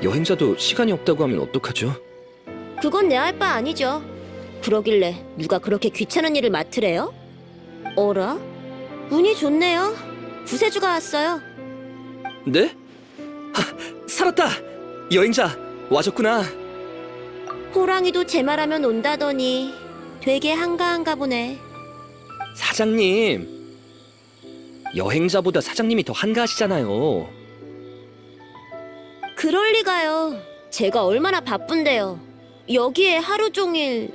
여행자도 시간이 없다고 하면 어떡하죠? 그건 내 할 바 아니죠. 그러길래 누가 그렇게 귀찮은 일을 맡으래요? 어라? 운이 좋네요. 구세주가 왔어요. 네? 살았다! 여행자 와줬구나. 호랑이도 제 말하면 온다더니 되게 한가한가 보네. 사장님, 여행자보다 사장님이 더 한가하시잖아요. 그럴 리가요. 제가 얼마나 바쁜데요. 여기에 하루 종일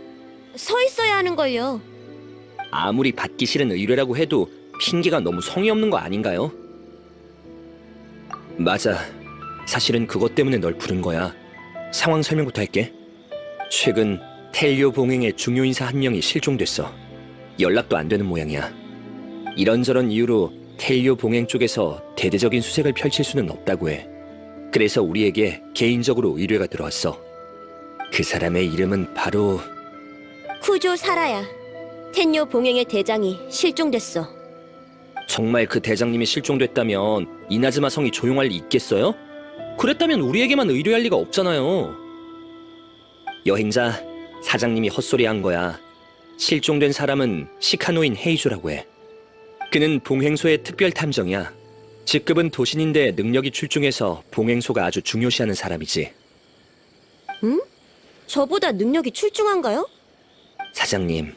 서 있어야 하는걸요. 아무리 받기 싫은 의뢰라고 해도 핑계가 너무 성의 없는 거 아닌가요? 맞아. 사실은 그것 때문에 널 부른 거야. 상황 설명부터 할게. 최근 텔리오 봉행의 중요 인사 한 명이 실종됐어. 연락도 안 되는 모양이야. 이런저런 이유로 텔리오 봉행 쪽에서 대대적인 수색을 펼칠 수는 없다고 해. 그래서 우리에게 개인적으로 의뢰가 들어왔어. 그 사람의 이름은 바로 쿠조 사라야. 텐요 봉행의 대장이 실종됐어. 정말 그 대장님이 실종됐다면 이나즈마 성이 조용할 리 있겠어요? 그랬다면 우리에게만 의뢰할 리가 없잖아요. 여행자, 사장님이 헛소리한 거야. 실종된 사람은 시카노인 헤이조라고 해. 그는 봉행소의 특별 탐정이야. 직급은 도신인데 능력이 출중해서 봉행소가 아주 중요시하는 사람이지. 응? 저보다 능력이 출중한가요? 사장님,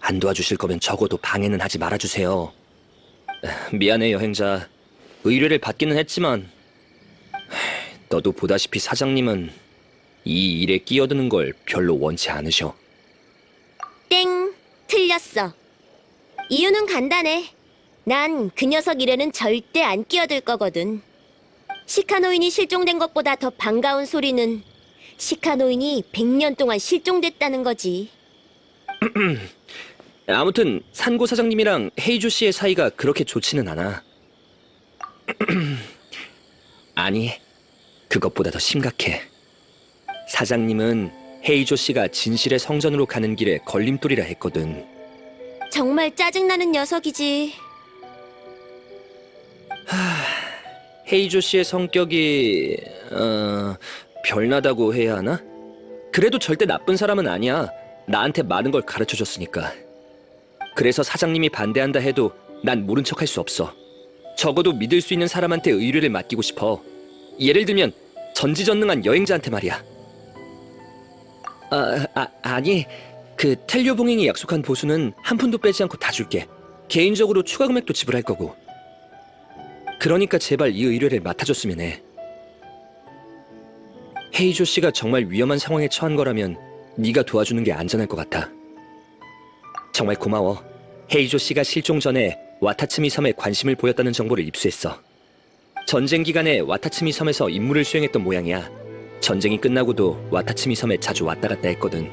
안 도와주실 거면 적어도 방해는 하지 말아주세요. 미안해, 여행자. 의뢰를 받기는 했지만 너도 보다시피 사장님은 이 일에 끼어드는 걸 별로 원치 않으셔. 땡! 틀렸어. 이유는 간단해. 난 그 녀석 일에는 절대 안 끼어들 거거든. 시카노인이 실종된 것보다 더 반가운 소리는 시카노인이 100년 동안 실종됐다는 거지. 아무튼 산고 사장님이랑 헤이조 씨의 사이가 그렇게 좋지는 않아. 아니, 그것보다 더 심각해. 사장님은 헤이조 씨가 진실의 성전으로 가는 길에 걸림돌이라 했거든. 정말 짜증나는 녀석이지. 헤이조 씨의 성격이 별나다고 해야 하나? 그래도 절대 나쁜 사람은 아니야. 나한테 많은 걸 가르쳐줬으니까. 그래서 사장님이 반대한다 해도 난 모른 척할 수 없어. 적어도 믿을 수 있는 사람한테 의뢰를 맡기고 싶어. 예를 들면 전지전능한 여행자한테 말이야. 아니, 그 텔리오 봉행이 약속한 보수는 한 푼도 빼지 않고 다 줄게. 개인적으로 추가 금액도 지불할 거고. 그러니까 제발 이 의뢰를 맡아줬으면 해. 헤이조 씨가 정말 위험한 상황에 처한 거라면 네가 도와주는 게 안전할 것 같아. 정말 고마워. 헤이조 씨가 실종 전에 와타츠미 섬에 관심을 보였다는 정보를 입수했어. 전쟁 기간에 와타츠미 섬에서 임무를 수행했던 모양이야. 전쟁이 끝나고도 와타츠미 섬에 자주 왔다 갔다 했거든.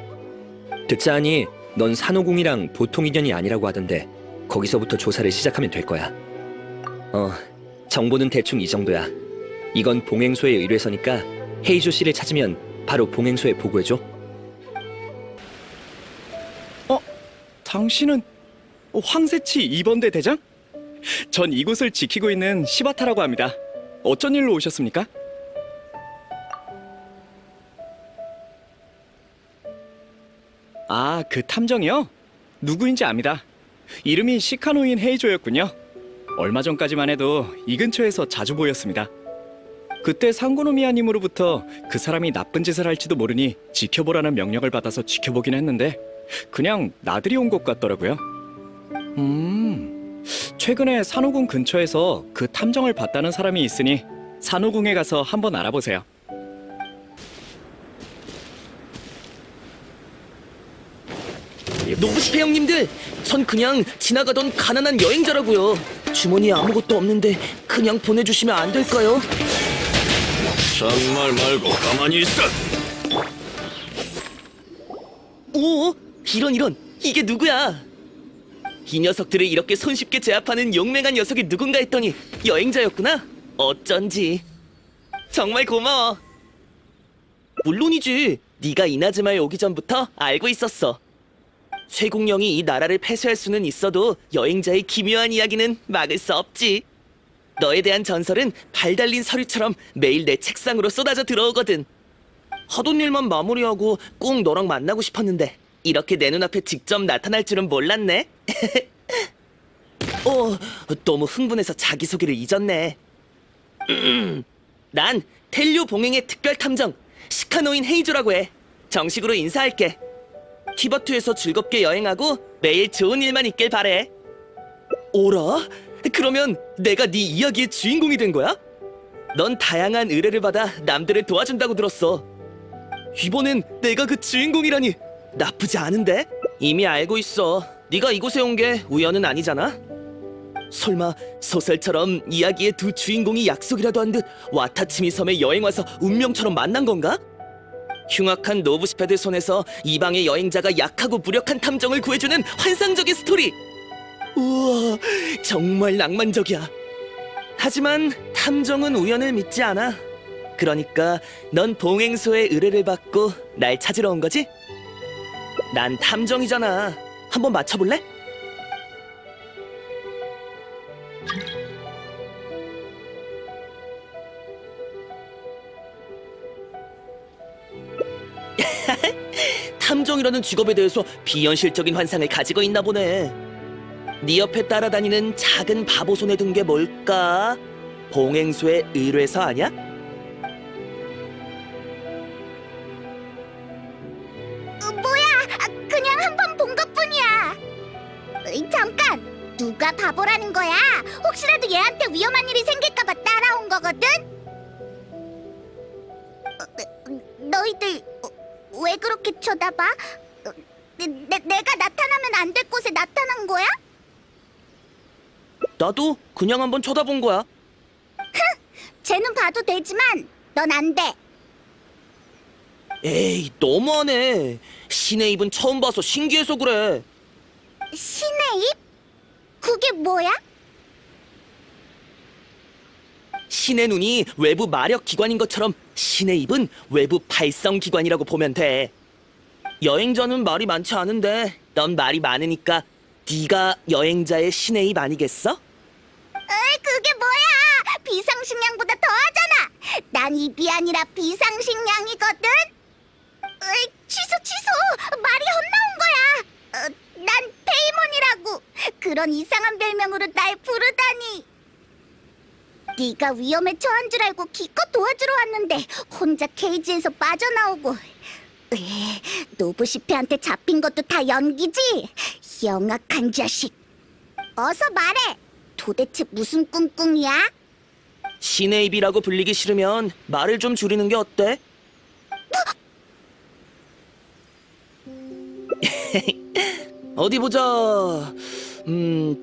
듣자 하니 넌 산호궁이랑 보통 인연이 아니라고 하던데 거기서부터 조사를 시작하면 될 거야. 정보는 대충 이 정도야. 이건 봉행소의 의뢰서니까 헤이조 씨를 찾으면 바로 봉행소에 보고해줘. 당신은 황새치 2번대 대장? 전 이곳을 지키고 있는 시바타라고 합니다. 어쩐 일로 오셨습니까? 아, 그 탐정이요? 누구인지 압니다. 이름이 시카노인 헤이조였군요. 얼마 전까지만 해도 이 근처에서 자주 보였습니다. 그때 상고노미아님으로부터 그 사람이 나쁜 짓을 할지도 모르니 지켜보라는 명령을 받아서 지켜보긴 했는데 그냥 나들이 온 것 같더라고요. 최근에 산호궁 근처에서 그 탐정을 봤다는 사람이 있으니 산호궁에 가서 한번 알아보세요. 노부시페 형님들, 전 그냥 지나가던 가난한 여행자라고요. 주머니에 아무것도 없는데 그냥 보내주시면 안 될까요? 쌍말 말고 가만히 있어. 오, 이런, 이게 누구야? 이 녀석들을 이렇게 손쉽게 제압하는 용맹한 녀석이 누군가 했더니 여행자였구나. 어쩐지. 정말 고마워. 물론이지. 네가 이나즈마에 오기 전부터 알고 있었어. 쇠공령이 이 나라를 폐쇄할 수는 있어도 여행자의 기묘한 이야기는 막을 수 없지. 너에 대한 전설은 발 달린 서류처럼 매일 내 책상으로 쏟아져 들어오거든. 하던 일만 마무리하고 꼭 너랑 만나고 싶었는데 이렇게 내 눈앞에 직접 나타날 줄은 몰랐네. 너무 흥분해서 자기소개를 잊었네. 난 텔류 봉행의 특별 탐정 시카노인 헤이조라고 해. 정식으로 인사할게. 티바트에서 즐겁게 여행하고 매일 좋은 일만 있길 바래. 오라? 그러면 내가 네 이야기의 주인공이 된 거야? 넌 다양한 의뢰를 받아 남들을 도와준다고 들었어. 이번엔 내가 그 주인공이라니 나쁘지 않은데? 이미 알고 있어. 네가 이곳에 온 게 우연은 아니잖아. 설마 소설처럼 이야기의 두 주인공이 약속이라도 한 듯 와타치미 섬에 여행 와서 운명처럼 만난 건가? 흉악한 노부시패들 손에서 이방의 여행자가 약하고 무력한 탐정을 구해주는 환상적인 스토리! 우와, 정말 낭만적이야. 하지만 탐정은 우연을 믿지 않아. 그러니까 넌 봉행소의 의뢰를 받고 날 찾으러 온 거지? 난 탐정이잖아. 한번 맞춰볼래? 탐정이라는 직업에 대해서 비현실적인 환상을 가지고 있나 보네. 네 옆에 따라다니는 작은 바보 손에 든 게 뭘까? 봉행소의 의뢰서 아냐? 뭐야? 그냥 한 번 본 것뿐이야. 잠깐, 누가 바보라는 거야? 혹시라도 얘한테 위험한 일이 생길까봐 따라온 거거든? 너희들 왜 그렇게 쳐다봐? 내가 나타나면 안 될 곳에 나타난 거야? 나도 그냥 한번 쳐다본 거야. 쟤는 봐도 되지만 넌 안 돼. 에이, 너무하네. 신의 입은 처음 봐서 신기해서 그래. 신의 입? 그게 뭐야? 신의 눈이 외부 마력 기관인 것처럼 신의 입은 외부 발성 기관이라고 보면 돼. 여행자는 말이 많지 않은데 넌 말이 많으니까 네가 여행자의 신의 입 아니겠어? 에이, 그게 뭐야? 비상식량보다 더하잖아. 난 입이 아니라 비상식량이거든. 에이, 취소. 말이 헛나온 거야. 난 페이몬이라고. 그런 이상한 별명으로 날 부르다니. 네가 위험에 처한 줄 알고 기껏 도와주러 왔는데 혼자 케이지에서 빠져나오고. 노부시페한테 잡힌 것도 다 연기지? 영악한 자식. 어서 말해. 도대체 무슨 꿍꿍이야? 신의 입이라고 불리기 싫으면 말을 좀 줄이는 게 어때? 어디 보자.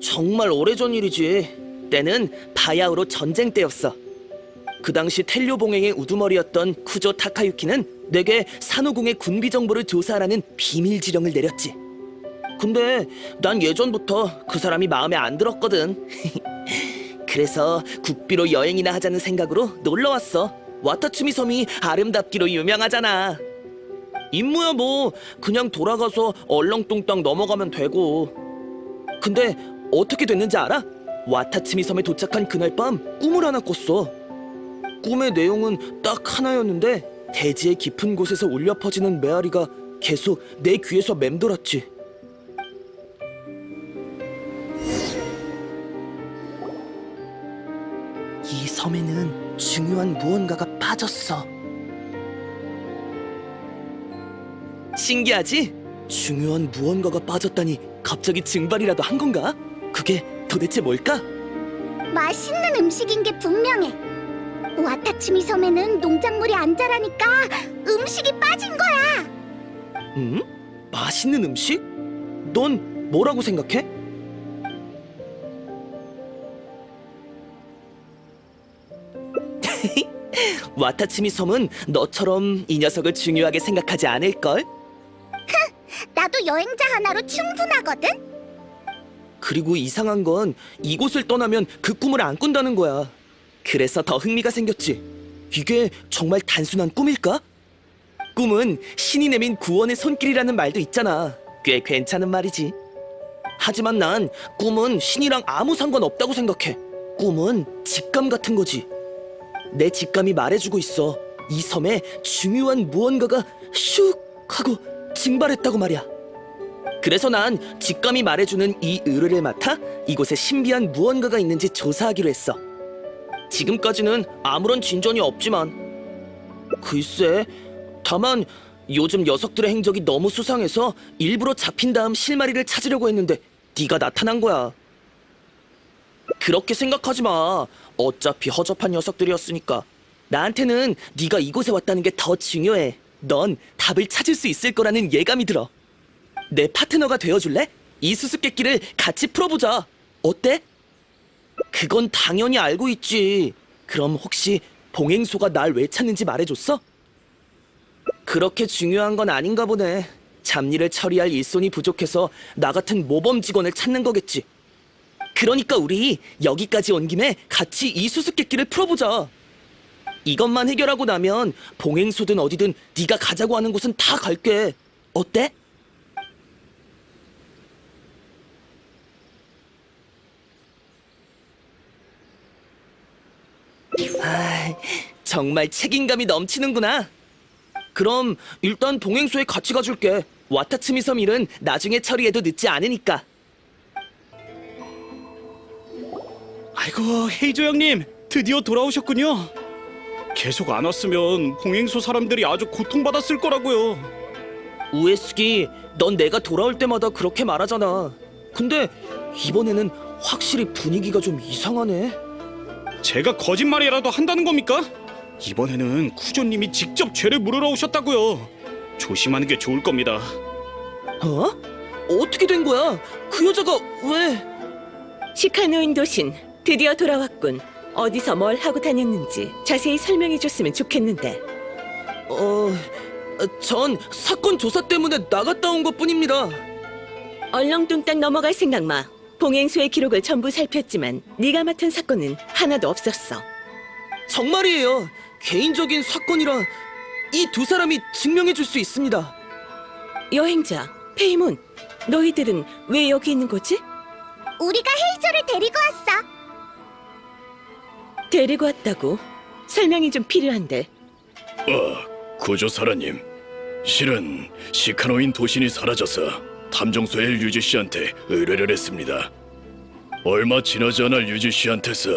정말 오래전 일이지. 때는 바야흐로 전쟁 때였어. 그 당시 텔료 봉행의 우두머리였던 쿠조 타카유키는 내게 산호궁의 군비 정보를 조사하라는 비밀 지령을 내렸지. 근데 난 예전부터 그 사람이 마음에 안 들었거든. 그래서 국비로 여행이나 하자는 생각으로 놀러 왔어. 와타츠미 섬이 아름답기로 유명하잖아. 임무야 뭐 그냥 돌아가서 얼렁뚱땅 넘어가면 되고. 근데 어떻게 됐는지 알아? 와타츠미 섬에 도착한 그날 밤 꿈을 하나 꿨어. 꿈의 내용은 딱 하나였는데 대지의 깊은 곳에서 울려 퍼지는 메아리가 계속 내 귀에서 맴돌았지. 이 섬에는 중요한 무언가가 빠졌어. 신기하지? 중요한 무언가가 빠졌다니 갑자기 증발이라도 한 건가? 그게 도대체 뭘까? 맛있는 음식인 게 분명해. 와타츠미 섬에는 농작물이 안 자라니까 음식이 빠진 거야. 맛있는 음식? 넌 뭐라고 생각해? 와타츠미 섬은 너처럼 이 녀석을 중요하게 생각하지 않을걸? 나도 여행자 하나로 충분하거든. 그리고 이상한 건 이곳을 떠나면 그 꿈을 안 꾼다는 거야. 그래서 더 흥미가 생겼지. 이게 정말 단순한 꿈일까? 꿈은 신이 내민 구원의 손길이라는 말도 있잖아. 꽤 괜찮은 말이지. 하지만 난 꿈은 신이랑 아무 상관없다고 생각해. 꿈은 직감 같은 거지. 내 직감이 말해주고 있어. 이 섬에 중요한 무언가가 슉 하고 증발했다고 말이야. 그래서 난 직감이 말해주는 이 의뢰를 맡아 이곳에 신비한 무언가가 있는지 조사하기로 했어. 지금까지는 아무런 진전이 없지만. 글쎄, 다만 요즘 녀석들의 행적이 너무 수상해서 일부러 잡힌 다음 실마리를 찾으려고 했는데 네가 나타난 거야. 그렇게 생각하지 마. 어차피 허접한 녀석들이었으니까. 나한테는 네가 이곳에 왔다는 게 더 중요해. 넌 답을 찾을 수 있을 거라는 예감이 들어. 내 파트너가 되어줄래? 이 수수께끼를 같이 풀어보자. 어때? 그건 당연히 알고 있지. 그럼 혹시 봉행소가 날 왜 찾는지 말해줬어? 그렇게 중요한 건 아닌가 보네. 잡일을 처리할 일손이 부족해서 나 같은 모범 직원을 찾는 거겠지. 그러니까 우리 여기까지 온 김에 같이 이 수수께끼를 풀어보자. 이것만 해결하고 나면 봉행소든 어디든 네가 가자고 하는 곳은 다 갈게. 어때? 아, 정말 책임감이 넘치는구나. 그럼 일단 봉행소에 같이 가줄게. 와타츠미 섬 일은 나중에 처리해도 늦지 않으니까. 아이고, 헤이조 형님, 드디어 돌아오셨군요. 계속 안 왔으면 봉행소 사람들이 아주 고통받았을 거라고요. 우에스기, 넌 내가 돌아올 때마다 그렇게 말하잖아. 근데 이번에는 확실히 분위기가 좀 이상하네. 제가 거짓말이라도 한다는 겁니까? 이번에는 쿠조님이 직접 죄를 물으러 오셨다고요. 조심하는 게 좋을 겁니다. 어? 어떻게 된 거야? 그 여자가 왜... 시카노인 도신 드디어 돌아왔군. 어디서 뭘 하고 다녔는지 자세히 설명해줬으면 좋겠는데. 전 사건 조사 때문에 나갔다 온 것뿐입니다. 얼렁뚱땅 넘어갈 생각 마. 봉행소의 기록을 전부 살폈지만 네가 맡은 사건은 하나도 없었어. 정말이에요. 개인적인 사건이라 이 두 사람이 증명해 줄 수 있습니다. 여행자, 페이몬, 너희들은 왜 여기 있는 거지? 우리가 헤이저를 데리고 왔어. 데리고 왔다고? 설명이 좀 필요한데. 구조사라님, 실은 시카노인 도신이 사라져서 탐정소의 류지 씨한테 의뢰를 했습니다. 얼마 지나지 않아 류지 씨한테서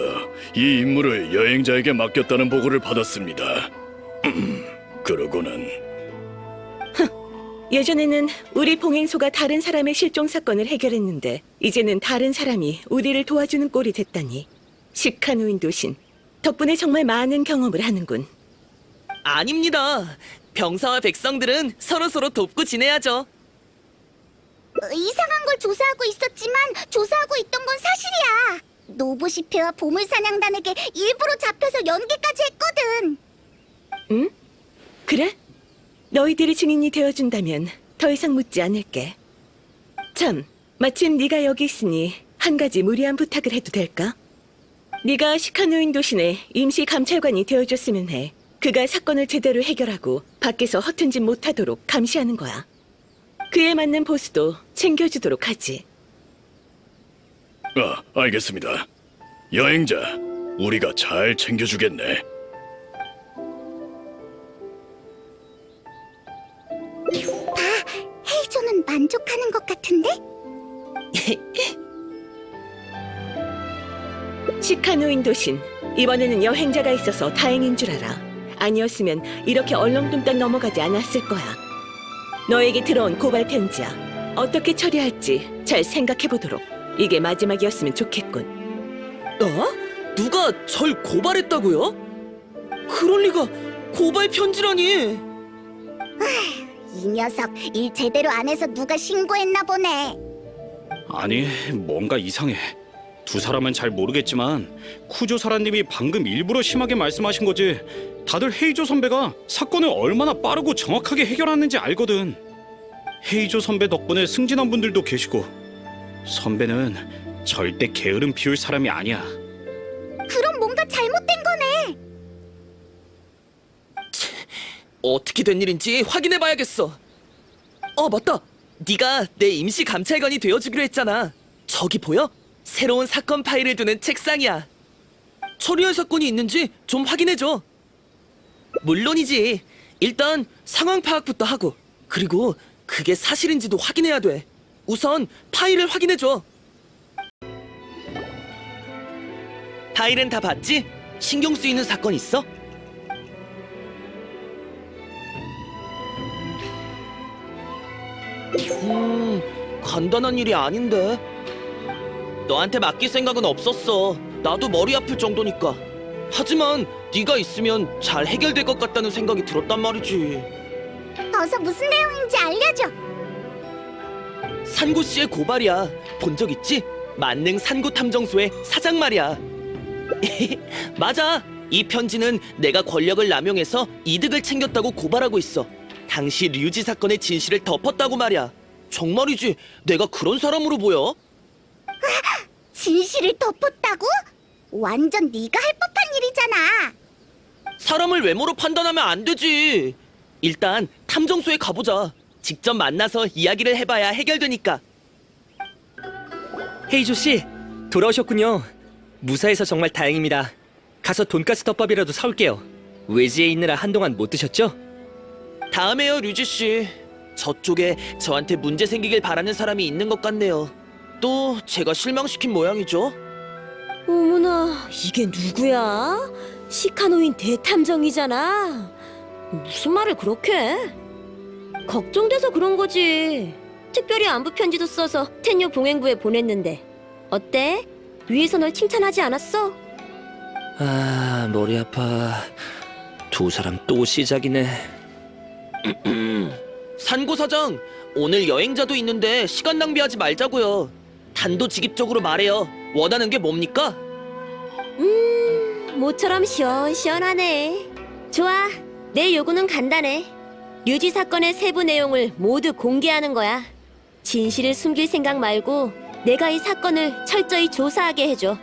이 임무를 여행자에게 맡겼다는 보고를 받았습니다. 그러고는 예전에는 우리 봉행소가 다른 사람의 실종 사건을 해결했는데 이제는 다른 사람이 우리를 도와주는 꼴이 됐다니. 시카노인 도신, 덕분에 정말 많은 경험을 하는군. 아닙니다. 병사와 백성들은 서로서로 돕고 지내야죠. 이상한 걸 조사하고 있었지만 조사하고 있던 건 사실이야. 노부시페와 보물사냥단에게 일부러 잡혀서 연기까지 했거든. 응? 그래? 너희들이 증인이 되어준다면 더 이상 묻지 않을게. 참, 마침 네가 여기 있으니 한 가지 무리한 부탁을 해도 될까? 네가 시카노인 도신의 임시 감찰관이 되어줬으면 해. 그가 사건을 제대로 해결하고 밖에서 허튼 짓 못하도록 감시하는 거야. 그에 맞는 보수도 챙겨주도록 하지. 알겠습니다. 여행자, 우리가 잘 챙겨주겠네. 헤이저는 만족하는 것 같은데? 시카노인 도신, 이번에는 여행자가 있어서 다행인 줄 알아. 아니었으면 이렇게 얼렁뚱땅 넘어가지 않았을 거야. 너에게 들어온 고발 편지야. 어떻게 처리할지 잘 생각해보도록. 이게 마지막이었으면 좋겠군. 어? 누가 절 고발했다고요? 그럴 리가. 고발 편지라니. 이 녀석 일 제대로 안 해서 누가 신고했나 보네. 아니, 뭔가 이상해. 두 사람은 잘 모르겠지만 쿠조사라님이 방금 일부러 심하게 말씀하신 거지. 다들 헤이조 선배가 사건을 얼마나 빠르고 정확하게 해결하는지 알거든. 헤이조 선배 덕분에 승진한 분들도 계시고. 선배는 절대 게으름 피울 사람이 아니야. 그럼 뭔가 잘못된 거네. 어떻게 된 일인지 확인해봐야겠어. 맞다. 네가 내 임시 감찰관이 되어주기로 했잖아. 저기 보여? 새로운 사건 파일을 두는 책상이야. 처리할 사건이 있는지 좀 확인해줘. 물론이지. 일단 상황 파악부터 하고, 그리고 그게 사실인지도 확인해야 돼. 우선 파일을 확인해줘. 파일은 다 봤지? 신경 쓰이는 사건 있어? 간단한 일이 아닌데. 너한테 맡길 생각은 없었어. 나도 머리 아플 정도니까. 하지만 네가 있으면 잘 해결될 것 같다는 생각이 들었단 말이지. 어서 무슨 내용인지 알려줘. 산고 씨의 고발이야. 본 적 있지? 만능 산고 탐정소의 사장 말이야. 맞아. 이 편지는 내가 권력을 남용해서 이득을 챙겼다고 고발하고 있어. 당시 류지 사건의 진실을 덮었다고 말이야. 정말이지? 내가 그런 사람으로 보여? 진실을 덮었다고? 완전 네가 할 법한 일이잖아. 사람을 외모로 판단하면 안 되지. 일단 탐정소에 가보자. 직접 만나서 이야기를 해봐야 해결되니까. 헤이조 씨, 돌아오셨군요. 무사해서 정말 다행입니다. 가서 돈가스 덮밥이라도 사올게요. 외지에 있느라 한동안 못 드셨죠? 다음에요, 류지 씨. 저쪽에 저한테 문제 생기길 바라는 사람이 있는 것 같네요. 또 제가 실망시킨 모양이죠? 어머나, 이게 누구야? 시카노인 대탐정이잖아. 무슨 말을 그렇게 해? 걱정돼서 그런 거지. 특별히 안부 편지도 써서 텐요 봉행부에 보냈는데 어때? 위에서 널 칭찬하지 않았어? 아, 머리 아파. 두 사람 또 시작이네. 산고 사장, 오늘 여행자도 있는데 시간 낭비하지 말자고요. 단도직입적으로 말해요. 원하는 게 뭡니까? 모처럼 시원시원하네. 좋아, 내 요구는 간단해. 류지 사건의 세부 내용을 모두 공개하는 거야. 진실을 숨길 생각 말고 내가 이 사건을 철저히 조사하게 해줘.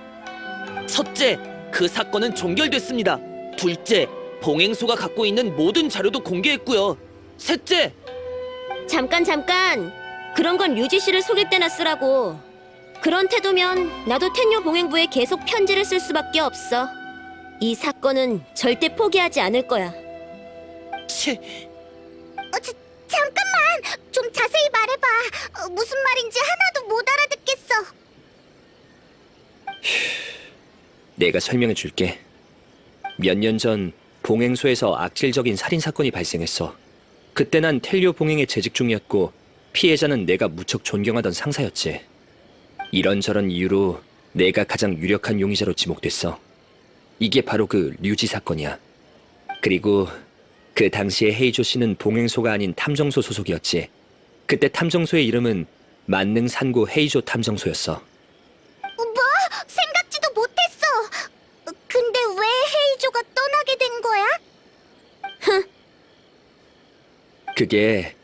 첫째, 그 사건은 종결됐습니다. 둘째, 봉행소가 갖고 있는 모든 자료도 공개했고요. 셋째, 잠깐. 그런 건 류지 씨를 속일 때나 쓰라고. 그런 태도면 나도 텐요 봉행부에 계속 편지를 쓸 수밖에 없어. 이 사건은 절대 포기하지 않을 거야. 치, 잠깐만! 좀 자세히 말해봐. 무슨 말인지 하나도 못 알아듣겠어. 내가 설명해 줄게. 몇 년 전 봉행소에서 악질적인 살인 사건이 발생했어. 그때 난 텔리오 봉행에 재직 중이었고 피해자는 내가 무척 존경하던 상사였지. 이런저런 이유로 내가 가장 유력한 용의자로 지목됐어. 이게 바로 그 류지 사건이야. 그리고 그 당시에 헤이조 씨는 봉행소가 아닌 탐정소 소속이었지. 그때 탐정소의 이름은 만능 산고 헤이조 탐정소였어. 뭐? 생각지도 못했어. 근데 왜 헤이조가 떠나게 된 거야? 그게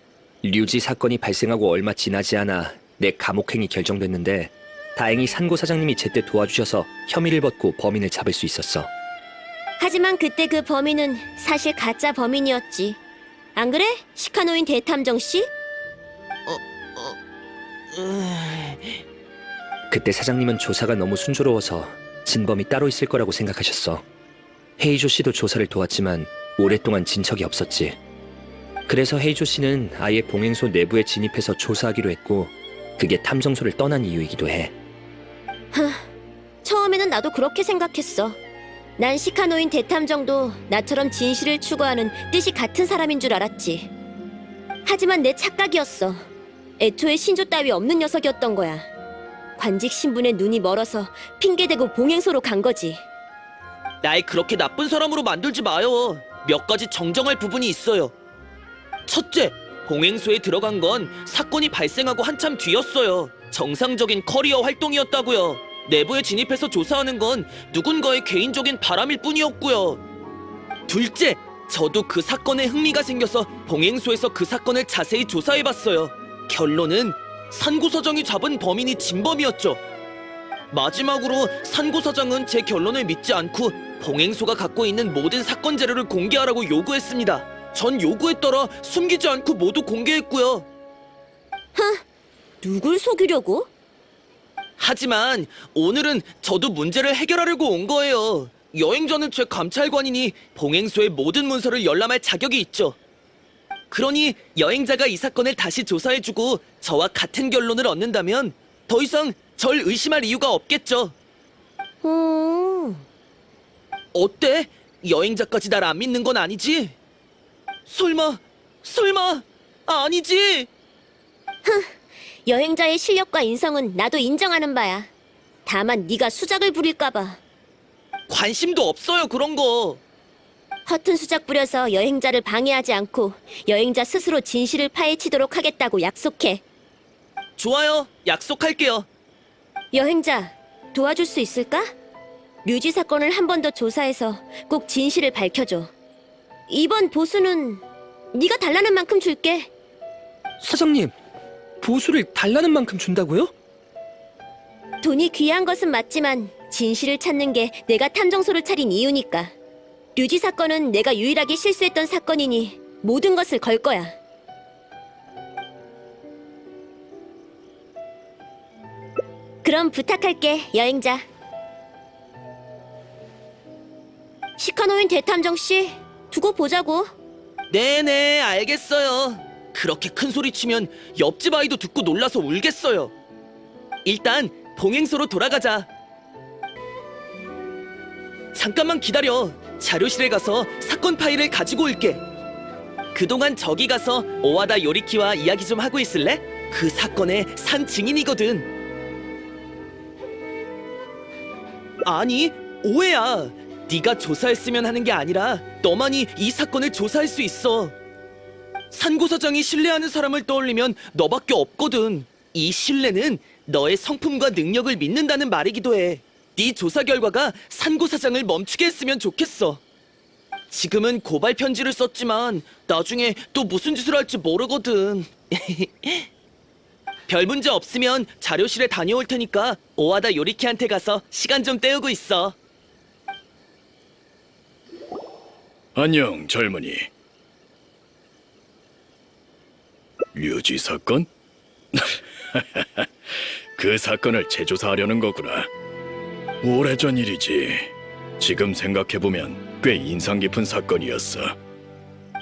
류지 사건이 발생하고 얼마 지나지 않아 내 감옥행이 결정됐는데 다행히 산고 사장님이 제때 도와주셔서 혐의를 벗고 범인을 잡을 수 있었어. 하지만 그때 그 범인은 사실 가짜 범인이었지. 안 그래? 시카노인 대탐정 씨? 그때 사장님은 조사가 너무 순조로워서 진범이 따로 있을 거라고 생각하셨어. 헤이조 씨도 조사를 도왔지만 오랫동안 진척이 없었지. 그래서 헤이조 씨는 아예 봉행소 내부에 진입해서 조사하기로 했고 그게 탐정소를 떠난 이유이기도 해. 처음에는 나도 그렇게 생각했어. 난 시카노인 대탐정도 나처럼 진실을 추구하는 뜻이 같은 사람인 줄 알았지. 하지만 내 착각이었어. 애초에 신조 따위 없는 녀석이었던 거야. 관직 신분에 눈이 멀어서 핑계대고 봉행소로 간 거지. 날 그렇게 나쁜 사람으로 만들지 마요. 몇 가지 정정할 부분이 있어요. 첫째, 봉행소에 들어간 건 사건이 발생하고 한참 뒤였어요. 정상적인 커리어 활동이었다고요. 내부에 진입해서 조사하는 건 누군가의 개인적인 바람일 뿐이었고요. 둘째, 저도 그 사건에 흥미가 생겨서 봉행소에서 그 사건을 자세히 조사해봤어요. 결론은 산고 사장이 잡은 범인이 진범이었죠. 마지막으로 산고 사장은 제 결론을 믿지 않고 봉행소가 갖고 있는 모든 사건 자료를 공개하라고 요구했습니다. 전 요구에 따라 숨기지 않고 모두 공개했고요. 누굴 속이려고? 하지만 오늘은 저도 문제를 해결하려고 온 거예요. 여행자는 제 감찰관이니 봉행소의 모든 문서를 열람할 자격이 있죠. 그러니 여행자가 이 사건을 다시 조사해주고 저와 같은 결론을 얻는다면 더 이상 절 의심할 이유가 없겠죠. 오, 어때? 여행자까지 날 안 믿는 건 아니지? 설마 아니지? 여행자의 실력과 인성은 나도 인정하는 바야. 다만 네가 수작을 부릴까봐. 관심도 없어요 그런 거. 허튼 수작 부려서 여행자를 방해하지 않고 여행자 스스로 진실을 파헤치도록 하겠다고 약속해. 좋아요, 약속할게요. 여행자, 도와줄 수 있을까? 류지 사건을 한 번 더 조사해서 꼭 진실을 밝혀줘. 이번 보수는 네가 달라는 만큼 줄게. 사장님, 보수를 달라는 만큼 준다고요? 돈이 귀한 것은 맞지만 진실을 찾는 게 내가 탐정소를 차린 이유니까. 류지 사건은 내가 유일하게 실수했던 사건이니 모든 것을 걸 거야. 그럼 부탁할게, 여행자. 시카노인 대탐정 씨, 두고 보자고. 네네, 알겠어요. 그렇게 큰 소리 치면 옆집 아이도 듣고 놀라서 울겠어요. 일단 봉행소로 돌아가자. 잠깐만 기다려. 자료실에 가서 사건 파일을 가지고 올게. 그동안 저기 가서 오와다 요리키와 이야기 좀 하고 있을래? 그 사건의 산 증인이거든. 아니, 오해야. 네가 조사했으면 하는 게 아니라 너만이 이 사건을 조사할 수 있어. 산고사장이 신뢰하는 사람을 떠올리면 너밖에 없거든. 이 신뢰는 너의 성품과 능력을 믿는다는 말이기도 해. 네 조사 결과가 산고사장을 멈추게 했으면 좋겠어. 지금은 고발 편지를 썼지만 나중에 또 무슨 짓을 할지 모르거든. 별 문제 없으면 자료실에 다녀올 테니까 오와다 요리키한테 가서 시간 좀 때우고 있어. 안녕, 젊은이. 류지 사건? 그 사건을 재조사하려는 거구나. 오래전 일이지. 지금 생각해보면 꽤 인상 깊은 사건이었어.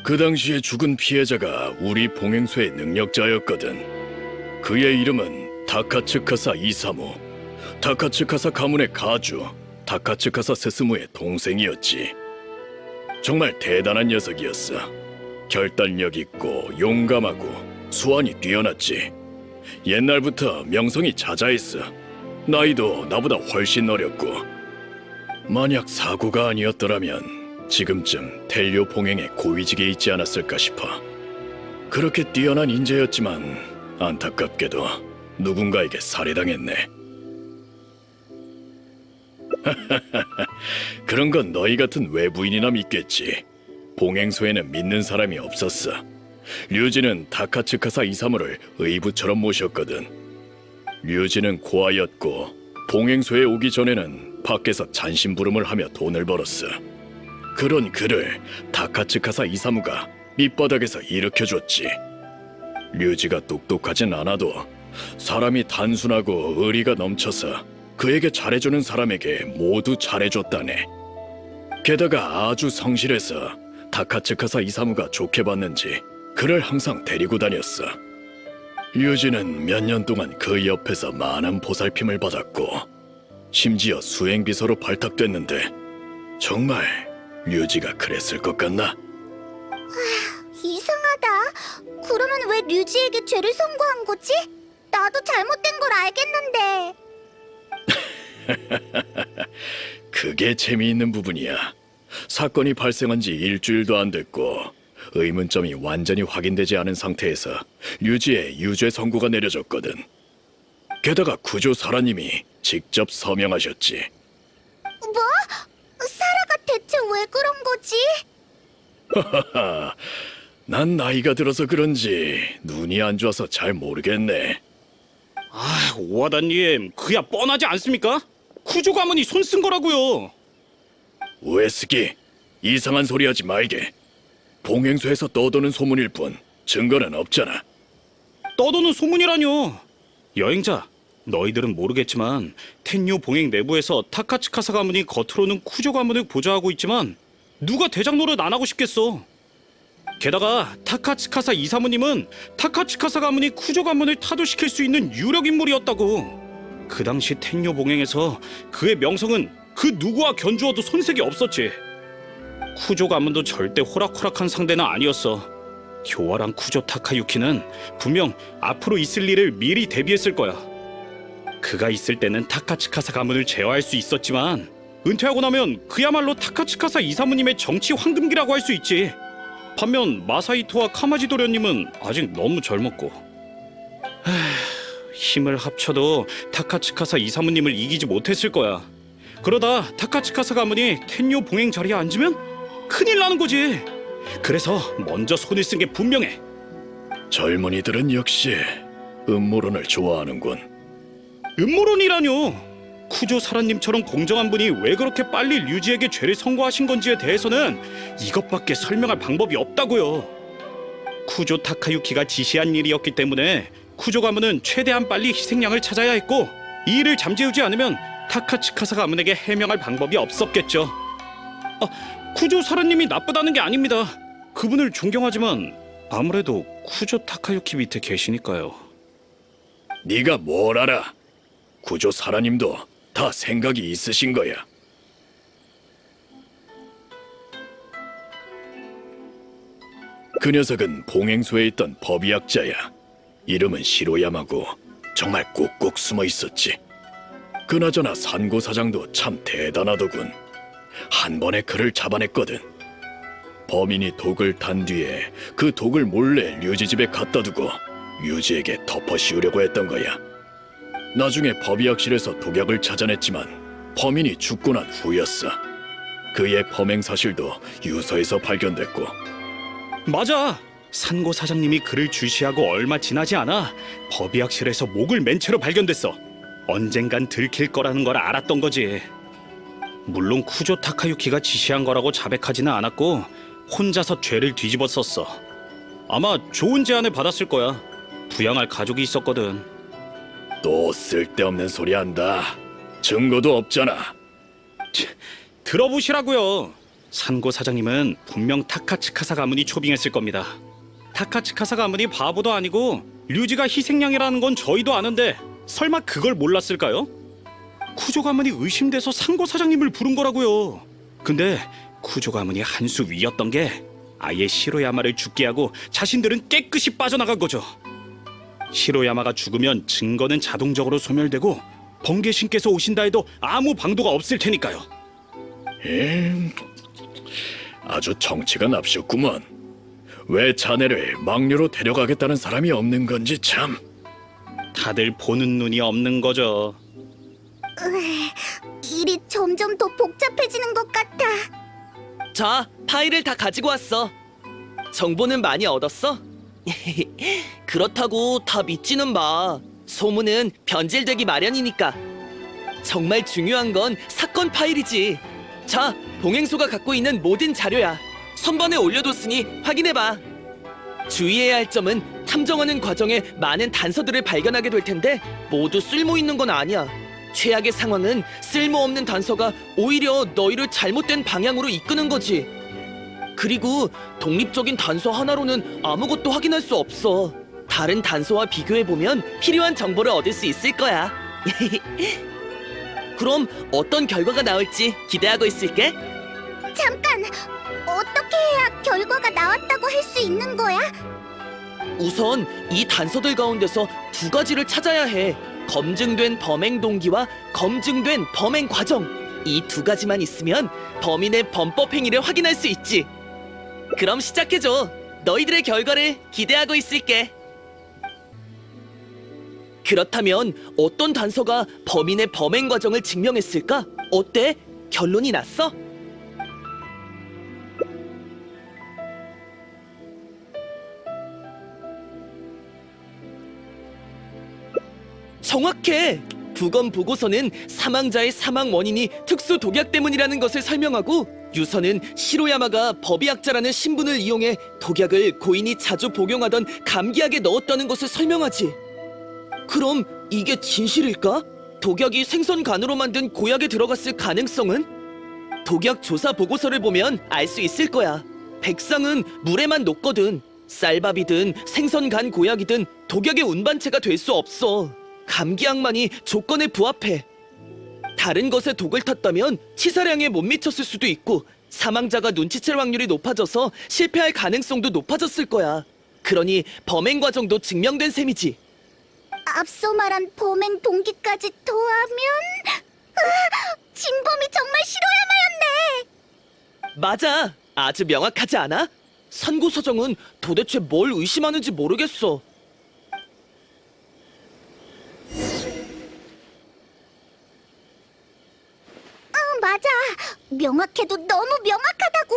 그 당시에 죽은 피해자가 우리 봉행소의 능력자였거든. 그의 이름은 다카츠카사 이사무. 다카츠카사 가문의 가주, 다카츠카사 스스무의 동생이었지. 정말 대단한 녀석이었어. 결단력 있고 용감하고 수완이 뛰어났지. 옛날부터 명성이 자자했어. 나이도 나보다 훨씬 어렸고. 만약 사고가 아니었더라면 지금쯤 텔료 봉행의 고위직에 있지 않았을까 싶어. 그렇게 뛰어난 인재였지만 안타깝게도 누군가에게 살해당했네. 그런 건 너희 같은 외부인이나 믿겠지. 봉행소에는 믿는 사람이 없었어. 류지는 다카츠카사 이사무를 의부처럼 모셨거든. 류지는 고아였고 봉행소에 오기 전에는 밖에서 잔심부름을 하며 돈을 벌었어. 그런 그를 다카츠카사 이사무가 밑바닥에서 일으켜줬지. 류지가 똑똑하진 않아도 사람이 단순하고 의리가 넘쳐서 그에게 잘해주는 사람에게 모두 잘해줬다네. 게다가 아주 성실해서 다카츠카사 이사무가 좋게 봤는지 그를 항상 데리고 다녔어. 류지는 몇 년 동안 그 옆에서 많은 보살핌을 받았고 심지어 수행비서로 발탁됐는데 정말 류지가 그랬을 것 같나? 이상하다. 그러면 왜 류지에게 죄를 선고한 거지? 나도 잘못된 걸 알겠는데. 그게 재미있는 부분이야. 사건이 발생한 지 일주일도 안 됐고 의문점이 완전히 확인되지 않은 상태에서 류지의 유죄 선고가 내려졌거든. 게다가 구조 사라님이 직접 서명하셨지. 뭐? 사라가 대체 왜 그런 거지? 하하하, 난 나이가 들어서 그런지 눈이 안 좋아서 잘 모르겠네. 아, 오하다님, 그야 뻔하지 않습니까? 구조 가문이 손 쓴 거라고요. 우에스기, 이상한 소리 하지 말게. 봉행소에서 떠도는 소문일 뿐 증거는 없잖아. 떠도는 소문이라뇨. 여행자, 너희들은 모르겠지만 텐요 봉행 내부에서 타카츠카사 가문이 겉으로는 쿠조 가문을 보좌하고 있지만 누가 대장 노릇 안 하고 싶겠어. 게다가 타카츠카사 이사모님은 타카츠카사 가문이 쿠조 가문을 타도시킬 수 있는 유력 인물이었다고. 그 당시 텐요 봉행에서 그의 명성은 그 누구와 견주어도 손색이 없었지. 쿠조 가문도 절대 호락호락한 상대는 아니었어. 교활한 쿠조 타카유키는 분명 앞으로 있을 일을 미리 대비했을 거야. 그가 있을 때는 타카츠카사 가문을 제어할 수 있었지만 은퇴하고 나면 그야말로 타카츠카사 이사모님의 정치 황금기라고 할 수 있지. 반면 마사이토와 카마지도련님은 아직 너무 젊었고. 힘을 합쳐도 타카츠카사 이사모님을 이기지 못했을 거야. 그러다 타카츠카사 가문이 텐요 봉행 자리에 앉으면 큰일 나는 거지. 그래서 먼저 손을 쓴 게 분명해. 젊은이들은 역시 음모론을 좋아하는군. 음모론이라뇨. 쿠조 사라님처럼 공정한 분이 왜 그렇게 빨리 류지에게 죄를 선고하신 건지에 대해서는 이것밖에 설명할 방법이 없다고요. 쿠조 타카유키가 지시한 일이었기 때문에 쿠조 가문은 최대한 빨리 희생양을 찾아야 했고, 이 일을 잠재우지 않으면 타카츠카사 가문에게 해명할 방법이 없었겠죠. 쿠조 사라님이 나쁘다는 게 아닙니다. 그분을 존경하지만 아무래도 쿠조 타카유키 밑에 계시니까요. 네가 뭘 알아? 구조 사라님도 다 생각이 있으신 거야. 그 녀석은 봉행소에 있던 법의학자야. 이름은 시로야마고 정말 꾹꾹 숨어 있었지. 그나저나 산고 사장도 참 대단하더군. 한 번에 그를 잡아냈거든. 범인이 독을 탄 뒤에 그 독을 몰래 류지 집에 갖다 두고 류지에게 덮어씌우려고 했던 거야. 나중에 법의학실에서 독약을 찾아냈지만 범인이 죽고 난 후였어. 그의 범행 사실도 유서에서 발견됐고. 맞아. 산고 사장님이 그를 주시하고 얼마 지나지 않아 법의학실에서 목을 맨 채로 발견됐어. 언젠간 들킬 거라는 걸 알았던 거지. 물론 쿠조 타카유키가 지시한 거라고 자백하지는 않았고 혼자서 죄를 뒤집어 썼어. 아마 좋은 제안을 받았을 거야. 부양할 가족이 있었거든. 또 쓸데없는 소리 한다. 증거도 없잖아. 들어보시라고요. 산고 사장님은 분명 타카츠카사 가문이 초빙했을 겁니다. 타카츠카사 가문이 바보도 아니고 류지가 희생양이라는 건 저희도 아는데 설마 그걸 몰랐을까요? 쿠조 가문이 의심돼서 산고 사장님을 부른 거라고요. 근데 쿠조 가문이 한 수 위였던 게 아예 시로야마를 죽게 하고 자신들은 깨끗이 빠져나간 거죠. 시로야마가 죽으면 증거는 자동적으로 소멸되고 번개신께서 오신다 해도 아무 방도가 없을 테니까요. 아주 정치가 납셨구먼. 왜 자네를 막류로 데려가겠다는 사람이 없는 건지 참. 다들 보는 눈이 없는 거죠. 일이 점점 더 복잡해지는 것 같아. 자, 파일을 다 가지고 왔어. 정보는 많이 얻었어? 그렇다고 다 믿지는 마. 소문은 변질되기 마련이니까. 정말 중요한 건 사건 파일이지. 자, 봉행소가 갖고 있는 모든 자료야. 선반에 올려뒀으니 확인해봐. 주의해야 할 점은 탐정하는 과정에 많은 단서들을 발견하게 될 텐데 모두 쓸모있는 건 아니야. 최악의 상황은 쓸모없는 단서가 오히려 너희를 잘못된 방향으로 이끄는 거지. 그리고 독립적인 단서 하나로는 아무것도 확인할 수 없어. 다른 단서와 비교해보면 필요한 정보를 얻을 수 있을 거야. 그럼 어떤 결과가 나올지 기대하고 있을게. 잠깐, 어떻게 해야 결과가 나왔다고 할 수 있는 거야? 우선 이 단서들 가운데서 두 가지를 찾아야 해. 검증된 범행 동기와 검증된 범행 과정. 이 두 가지만 있으면 범인의 범법 행위를 확인할 수 있지. 그럼 시작해줘. 너희들의 결과를 기대하고 있을게. 그렇다면 어떤 단서가 범인의 범행 과정을 증명했을까? 어때? 결론이 났어? 정확해! 부검 보고서는 사망자의 사망 원인이 특수 독약 때문이라는 것을 설명하고, 유서는 시로야마가 법의학자라는 신분을 이용해 독약을 고인이 자주 복용하던 감기약에 넣었다는 것을 설명하지. 그럼 이게 진실일까? 독약이 생선간으로 만든 고약에 들어갔을 가능성은? 독약 조사 보고서를 보면 알 수 있을 거야. 백상은 물에만 녹거든. 쌀밥이든 생선간 고약이든 독약의 운반체가 될 수 없어. 감기약만이 조건에 부합해. 다른 것에 독을 탔다면 치사량에 못 미쳤을 수도 있고 사망자가 눈치챌 확률이 높아져서 실패할 가능성도 높아졌을 거야. 그러니 범행 과정도 증명된 셈이지. 앞서 말한 범행 동기까지 더하면 진범이 정말 시로야마였네. 맞아. 아주 명확하지 않아? 선고서정은 도대체 뭘 의심하는지 모르겠어. 맞아. 명확해도 너무 명확하다고.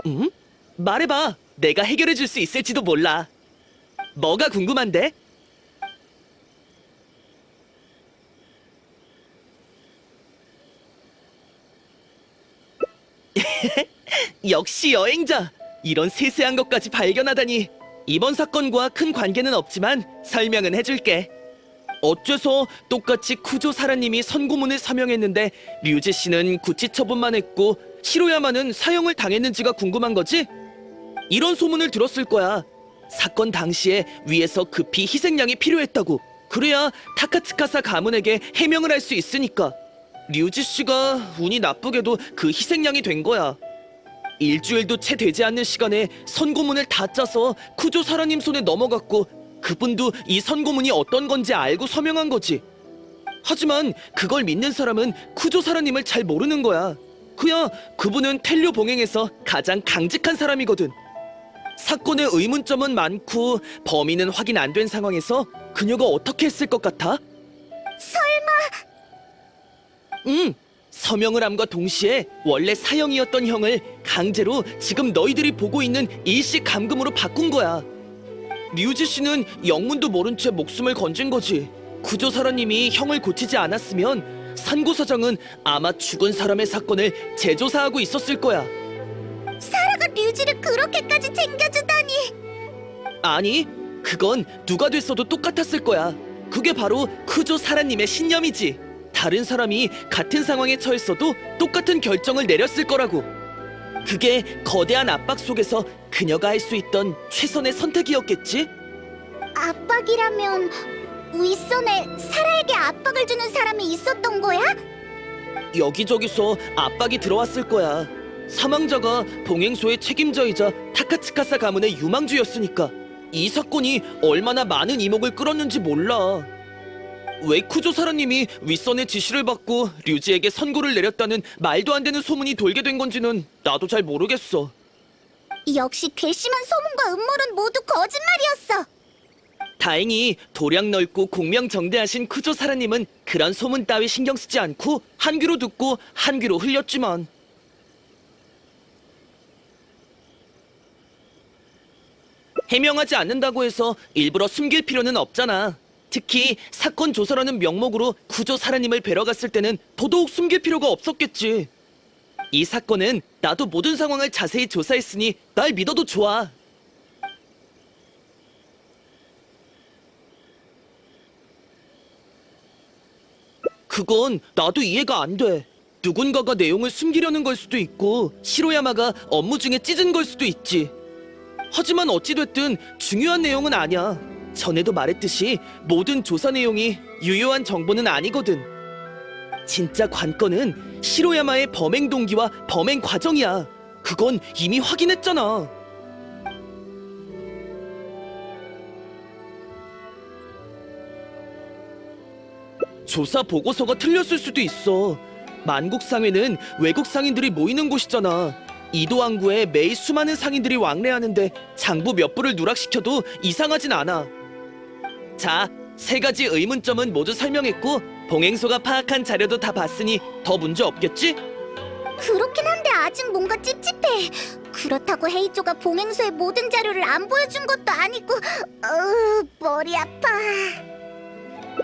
응? 말해봐. 내가 해결해 줄 수 있을지도 몰라. 뭐가 궁금한데? 역시 여행자! 이런 세세한 것까지 발견하다니. 이번 사건과 큰 관계는 없지만 설명은 해줄게. 어째서 똑같이 쿠조 사라님이 선고문을 서명했는데 류지 씨는 구치 처분만 했고 시로야마는 사형을 당했는지가 궁금한 거지? 이런 소문을 들었을 거야. 사건 당시에 위에서 급히 희생양이 필요했다고. 그래야 타카츠카사 가문에게 해명을 할 수 있으니까. 류지 씨가 운이 나쁘게도 그 희생양이 된 거야. 일주일도 채 되지 않는 시간에 선고문을 다 짜서 쿠조 사라님 손에 넘어갔고 그분도 이 선고문이 어떤 건지 알고 서명한 거지. 하지만 그걸 믿는 사람은 쿠조 사라님을 잘 모르는 거야. 그야 그분은 텔료 봉행에서 가장 강직한 사람이거든. 사건의 의문점은 많고 범인은 확인 안 된 상황에서 그녀가 어떻게 했을 것 같아? 응! 서명을 함과 동시에 원래 사형이었던 형을 강제로 지금 너희들이 보고 있는 일시 감금으로 바꾼 거야. 류지 씨는 영문도 모른 채 목숨을 건진 거지. 구조 사라님이 형을 고치지 않았으면 산고사장은 아마 죽은 사람의 사건을 재조사하고 있었을 거야. 사라가 류지를 그렇게까지 챙겨주다니. 아니, 그건 누가 됐어도 똑같았을 거야. 그게 바로 쿠조 사라님의 신념이지. 다른 사람이 같은 상황에 처했어도 똑같은 결정을 내렸을 거라고. 그게 거대한 압박 속에서 그녀가 할 수 있던 최선의 선택이었겠지? 압박이라면 윗선에 사라에게 압박을 주는 사람이 있었던 거야? 여기저기서 압박이 들어왔을 거야. 사망자가 봉행소의 책임자이자 타카츠카사 가문의 유망주였으니까. 이 사건이 얼마나 많은 이목을 끌었는지 몰라. 왜 쿠조 사라님이 윗선의 지시를 받고 류지에게 선고를 내렸다는 말도 안 되는 소문이 돌게 된 건지는 나도 잘 모르겠어. 역시 괘씸한 소문과 음모는 모두 거짓말이었어. 다행히 도량 넓고 공명정대하신 쿠조 사라님은 그런 소문 따위 신경 쓰지 않고 한 귀로 듣고 한 귀로 흘렸지만. 해명하지 않는다고 해서 일부러 숨길 필요는 없잖아. 특히 사건 조사라는 명목으로 구조 사라님을 뵈러 갔을 때는 더더욱 숨길 필요가 없었겠지. 이 사건은 나도 모든 상황을 자세히 조사했으니 날 믿어도 좋아. 그건 나도 이해가 안 돼. 누군가가 내용을 숨기려는 걸 수도 있고 시로야마가 업무 중에 찢은 걸 수도 있지. 하지만 어찌됐든 중요한 내용은 아니야. 전에도 말했듯이 모든 조사 내용이 유효한 정보는 아니거든. 진짜 관건은 시로야마의 범행 동기와 범행 과정이야. 그건 이미 확인했잖아. 조사 보고서가 틀렸을 수도 있어. 만국상회는 외국 상인들이 모이는 곳이잖아. 이도 항구에 매일 수많은 상인들이 왕래하는데 장부 몇 부를 누락시켜도 이상하진 않아. 자, 세 가지 의문점은 모두 설명했고 봉행소가 파악한 자료도 다 봤으니 더 문제 없겠지? 그렇긴 한데 아직 뭔가 찝찝해. 그렇다고 헤이조가 봉행소의 모든 자료를 안 보여준 것도 아니고 머리 아파.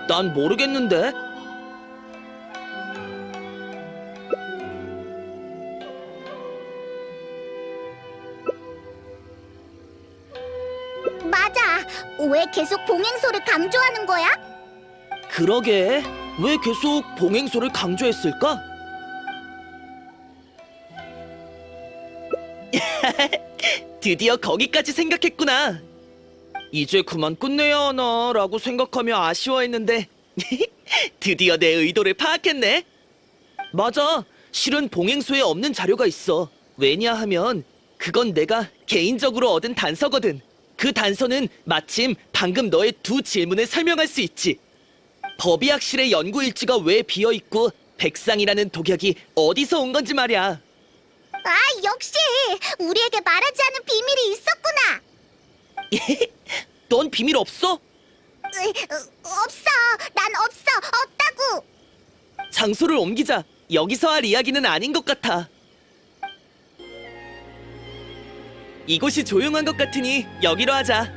난 모르겠는데. 맞아. 왜 계속 봉행소를 강조하는 거야? 그러게, 왜 계속 봉행소를 강조했을까? 드디어 거기까지 생각했구나. 이제 그만 끝내야 하나라고 생각하며 아쉬워했는데 드디어 내 의도를 파악했네. 맞아, 실은 봉행소에 없는 자료가 있어. 왜냐하면 그건 내가 개인적으로 얻은 단서거든. 그 단서는 마침 방금 너의 두 질문을 설명할 수 있지. 법의학실의 연구 일지가 왜 비어있고 백상이라는 독약이 어디서 온 건지 말이야. 아, 역시 우리에게 말하지 않은 비밀이 있었구나. 넌 비밀 없어? 없어. 난 없다고. 장소를 옮기자. 여기서 할 이야기는 아닌 것 같아. 이곳이 조용한 것 같으니 여기로 하자.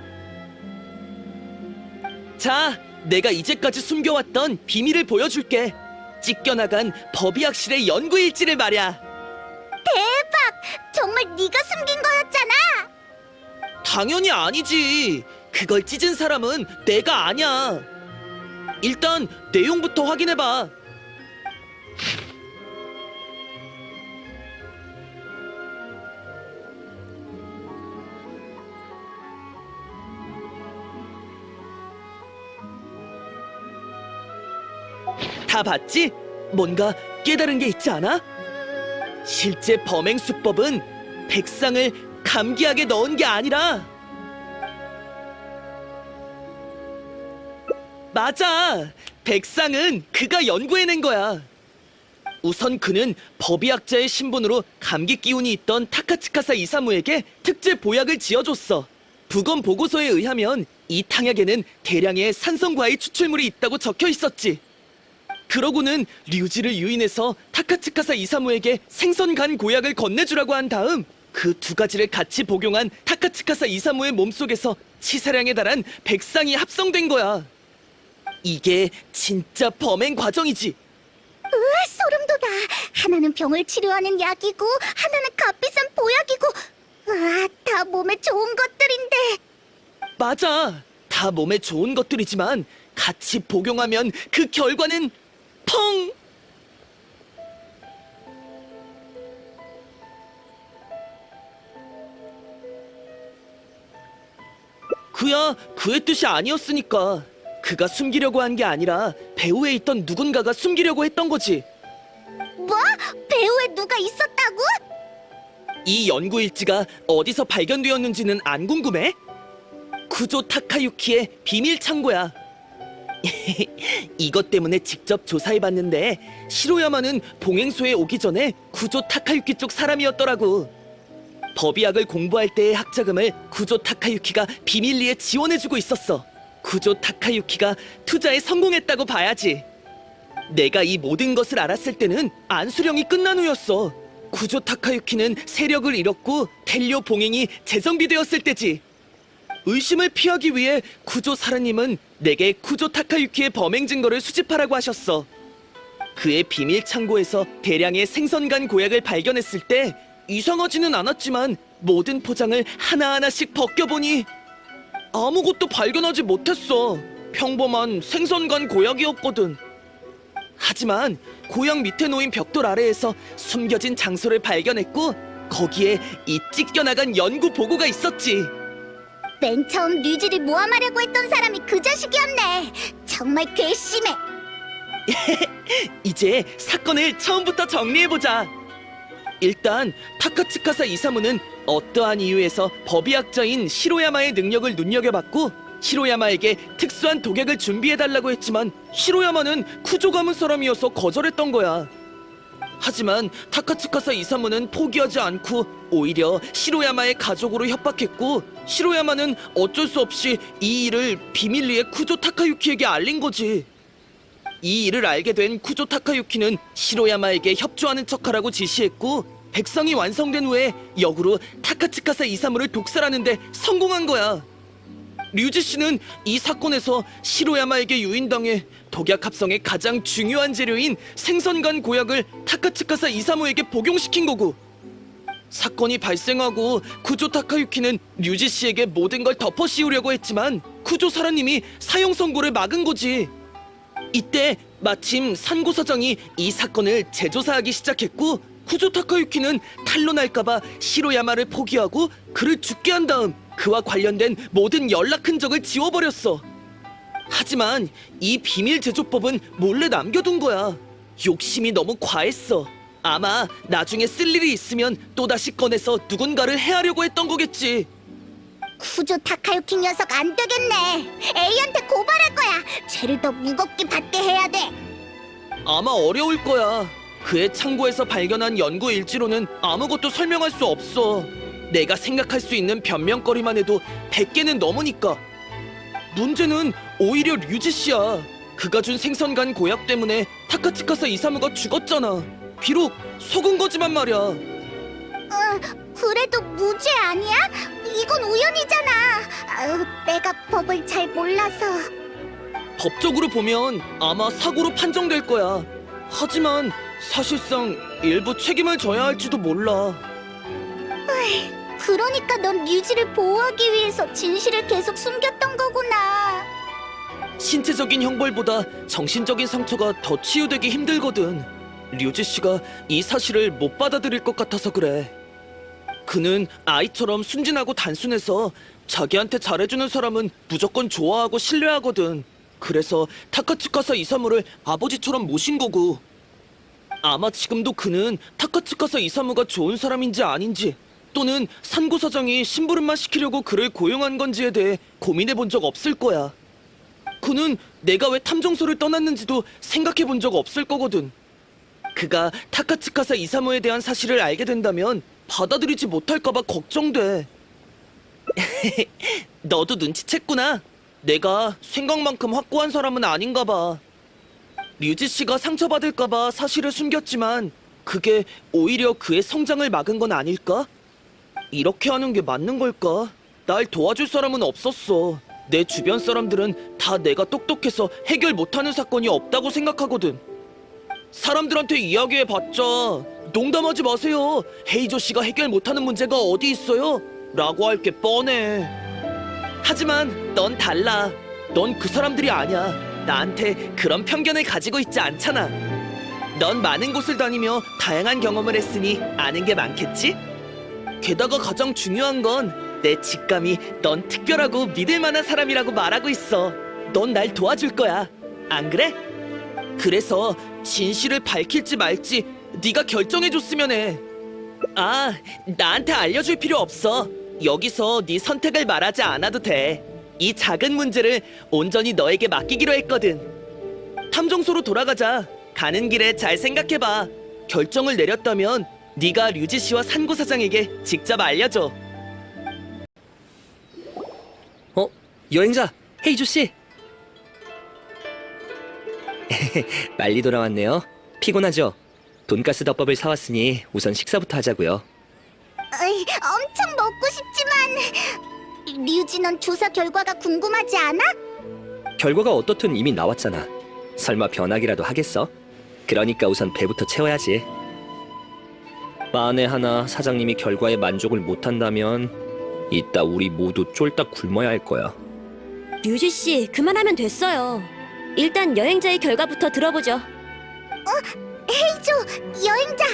자, 내가 이제까지 숨겨왔던 비밀을 보여줄게. 찢겨나간 법의학실의 연구 일지를 말이야. 대박! 정말 네가 숨긴 거였잖아. 당연히 아니지. 그걸 찢은 사람은 내가 아냐. 일단 내용부터 확인해봐. 다 봤지? 뭔가 깨달은 게 있지 않아? 실제 범행수법은 백상을 감기약에 넣은 게 아니라 맞아! 백상은 그가 연구해낸 거야. 우선 그는 법의학자의 신분으로 감기 기운이 있던 타카츠카사 이사무에게 특제 보약을 지어줬어. 부검 보고서에 의하면 이 탕약에는 대량의 산성과의 추출물이 있다고 적혀 있었지. 그러고는 류지를 유인해서 타카츠카사 이사무에게 생선간 고약을 건네주라고 한 다음 그 두 가지를 같이 복용한 타카츠카사 이사무의 몸속에서 치사량에 달한 백상이 합성된 거야. 이게 진짜 범행 과정이지. 소름 돋아. 하나는 병을 치료하는 약이고 하나는 값비싼 보약이고. 다 몸에 좋은 것들인데. 맞아. 다 몸에 좋은 것들이지만 같이 복용하면 그 결과는 펑! 그야 그의 뜻이 아니었으니까. 그가 숨기려고 한 게 아니라 배후에 있던 누군가가 숨기려고 했던 거지. 뭐? 배후에 누가 있었다고? 이 연구 일지가 어디서 발견되었는지는 안 궁금해? 구조 타카유키의 비밀 창고야. 이것 때문에 직접 조사해봤는데 시로야마는 봉행소에 오기 전에 구조 타카유키 쪽 사람이었더라고. 법의학을 공부할 때의 학자금을 구조 타카유키가 비밀리에 지원해주고 있었어. 구조 타카유키가 투자에 성공했다고 봐야지. 내가 이 모든 것을 알았을 때는 안수령이 끝난 후였어. 구조 타카유키는 세력을 잃었고 텔료 봉행이 재정비되었을 때지. 의심을 피하기 위해 구조 사라님은 내게 구조 타카유키의 범행 증거를 수집하라고 하셨어. 그의 비밀 창고에서 대량의 생선간 고약을 발견했을 때 이상하지는 않았지만 모든 포장을 하나하나씩 벗겨보니 아무것도 발견하지 못했어. 평범한 생선간 고약이었거든. 하지만 고약 밑에 놓인 벽돌 아래에서 숨겨진 장소를 발견했고 거기에 이 찢겨나간 연구 보고가 있었지. 맨 처음 류지를 모함하려고 했던 사람이 그 자식이었네. 정말 괘씸해. 이제 사건을 처음부터 정리해보자. 일단 타카츠카사 이사무는 어떠한 이유에서 법의학자인 시로야마의 능력을 눈여겨봤고 시로야마에게 특수한 독약을 준비해달라고 했지만 시로야마는 쿠조 가문 사람이어서 거절했던 거야. 하지만 타카츠카사 이사무는 포기하지 않고 오히려 시로야마의 가족으로 협박했고 시로야마는 어쩔 수 없이 이 일을 비밀리에 쿠조 타카유키에게 알린 거지. 이 일을 알게 된 쿠조 타카유키는 시로야마에게 협조하는 척하라고 지시했고 백상이 완성된 후에 역으로 타카츠카사 이사무를 독살하는데 성공한 거야. 류지 씨는 이 사건에서 시로야마에게 유인당해 독약 합성의 가장 중요한 재료인 생선간 고약을 타카츠카사 이사무에게 복용시킨 거고 사건이 발생하고 쿠조 타카유키는 류지 씨에게 모든 걸 덮어씌우려고 했지만 쿠조 사라님이 사형 선고를 막은 거지. 이때 마침 산고 사장이 이 사건을 재조사하기 시작했고 쿠조 타카유키는 탄로날까봐 시로야마를 포기하고 그를 죽게 한 다음 그와 관련된 모든 연락 흔적을 지워버렸어. 하지만 이 비밀 제조법은 몰래 남겨둔 거야. 욕심이 너무 과했어. 아마 나중에 쓸 일이 있으면 또다시 꺼내서 누군가를 해하려고 했던 거겠지. 쿠조 타카유키 녀석 안 되겠네. A한테 고발할 거야. 죄를 더 무겁게 받게 해야 돼. 아마 어려울 거야. 그의 창고에서 발견한 연구 일지로는 아무것도 설명할 수 없어. 내가 생각할 수 있는 변명거리만 해도 100개는 넘으니까. 문제는 오히려 류지 씨야. 그가 준 생선간 고약 때문에 타카츠카사 이사무가 죽었잖아. 비록 속은 거지만 말이야. 그래도 무죄 아니야? 이건 우연이잖아. 내가 법을 잘 몰라서. 법적으로 보면 아마 사고로 판정될 거야. 하지만 사실상 일부 책임을 져야 할지도 몰라. 그러니까 넌 류지를 보호하기 위해서 진실을 계속 숨겼던 거구나. 신체적인 형벌보다 정신적인 상처가 더 치유되기 힘들거든. 류지 씨가 이 사실을 못 받아들일 것 같아서 그래. 그는 아이처럼 순진하고 단순해서 자기한테 잘해주는 사람은 무조건 좋아하고 신뢰하거든. 그래서 타카츠카사 이사무를 아버지처럼 모신 거고. 아마 지금도 그는 타카츠카사 이사무가 좋은 사람인지 아닌지, 또는 산고 사장이 심부름만 시키려고 그를 고용한 건지에 대해 고민해 본 적 없을 거야. 그는 내가 왜 탐정소를 떠났는지도 생각해 본 적 없을 거거든. 그가 타카츠카사 이사무에 대한 사실을 알게 된다면 받아들이지 못할까봐 걱정돼. 너도 눈치챘구나. 내가 생각만큼 확고한 사람은 아닌가 봐. 류지 씨가 상처받을까봐 사실을 숨겼지만 그게 오히려 그의 성장을 막은 건 아닐까? 이렇게 하는 게 맞는 걸까? 날 도와줄 사람은 없었어. 내 주변 사람들은 다 내가 똑똑해서 해결 못하는 사건이 없다고 생각하거든. 사람들한테 이야기해봤자 농담하지 마세요. 헤이조 씨가 해결 못하는 문제가 어디 있어요? 라고 할 게 뻔해. 하지만 넌 달라. 넌 그 사람들이 아니야. 나한테 그런 편견을 가지고 있지 않잖아. 넌 많은 곳을 다니며 다양한 경험을 했으니 아는 게 많겠지? 게다가 가장 중요한 건 내 직감이 넌 특별하고 믿을 만한 사람이라고 말하고 있어. 넌 날 도와줄 거야. 안 그래? 그래서 진실을 밝힐지 말지 네가 결정해줬으면 해. 아, 나한테 알려줄 필요 없어. 여기서 네 선택을 말하지 않아도 돼. 이 작은 문제를 온전히 너에게 맡기기로 했거든. 탐정소로 돌아가자. 가는 길에 잘 생각해봐. 결정을 내렸다면 네가 류지 씨와 산고 사장에게 직접 알려줘. 여행자 헤이조 씨. 빨리 돌아왔네요. 피곤하죠? 돈가스 덮밥을 사왔으니 우선 식사부터 하자고요. 엄청 먹고 싶지만 류지 넌 조사 결과가 궁금하지 않아? 결과가 어떻든 이미 나왔잖아. 설마 변하기라도 하겠어? 그러니까 우선 배부터 채워야지. 만에 하나 사장님이 결과에 만족을 못한다면 이따 우리 모두 쫄딱 굶어야 할 거야. 류지 씨, 그만하면 됐어요. 일단 여행자의 결과부터 들어보죠. 헤이조, 여행자.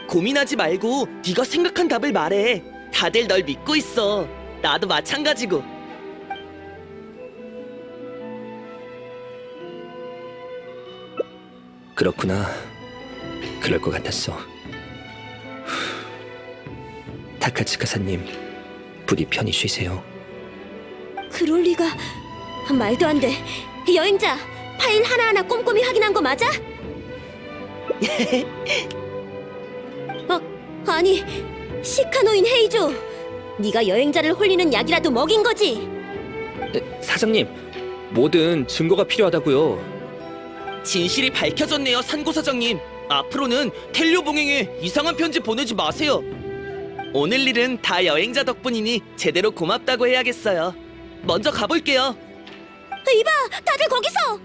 고민하지 말고 네가 생각한 답을 말해. 다들 널 믿고 있어. 나도 마찬가지고. 그렇구나. 그럴 것 같았어. 타카츠카사님, 부디 편히 쉬세요. 그럴 리가. 말도 안 돼. 여행자, 파일 하나하나 꼼꼼히 확인한 거 맞아? 아니, 시카노인 헤이조. 네가 여행자를 홀리는 약이라도 먹인 거지? 사장님, 뭐든 증거가 필요하다고요. 진실이 밝혀졌네요, 산고 사장님. 앞으로는 텔료 봉행에 이상한 편지 보내지 마세요. 오늘 일은 다 여행자 덕분이니 제대로 고맙다고 해야겠어요. 먼저 가볼게요. 이봐, 다들 거기서!